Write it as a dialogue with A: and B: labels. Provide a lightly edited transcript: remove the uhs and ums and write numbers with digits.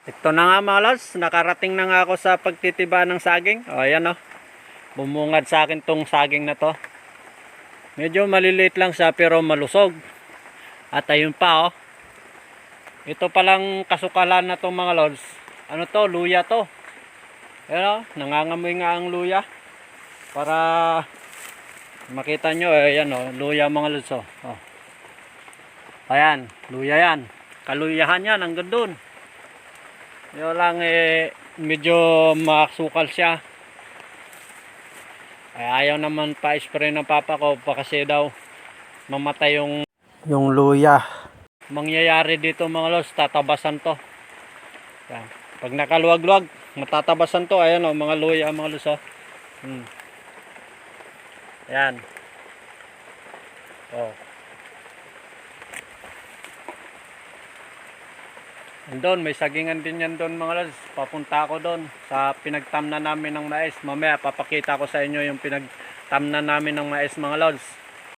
A: Ito na nga mga lods, nakarating na nga ako sa pagtitiba ng saging. O ayan o, bumungad sa akin tong saging na to. Medyo maliliit lang siya pero malusog. At ayun pa o, ito palang kasukalan na tong mga lods. Ano to, luya to. Ayan o, nangangamoy nga ang luya. Para makita nyo, ayan o, luya mga lods o. Ayan, luya yan. Kaluyahan yan hanggang dun. Yun lang medyo makasukal siya. Ay, ayaw naman pa-spray ng papa ko pa kasi daw mamatay yung luya. Mangyayari dito mga lods, tatabasan to. Yan. Pag nakaluwag-luwag, matatabasan to. Ayan o, mga luya mga lods o. Ayan. Oh. Doon, may sagingan din yan doon mga lods. Papunta ako doon sa pinagtamna namin ng mais. Mamaya papakita ko sa inyo yung pinagtamna namin ng mais mga lods.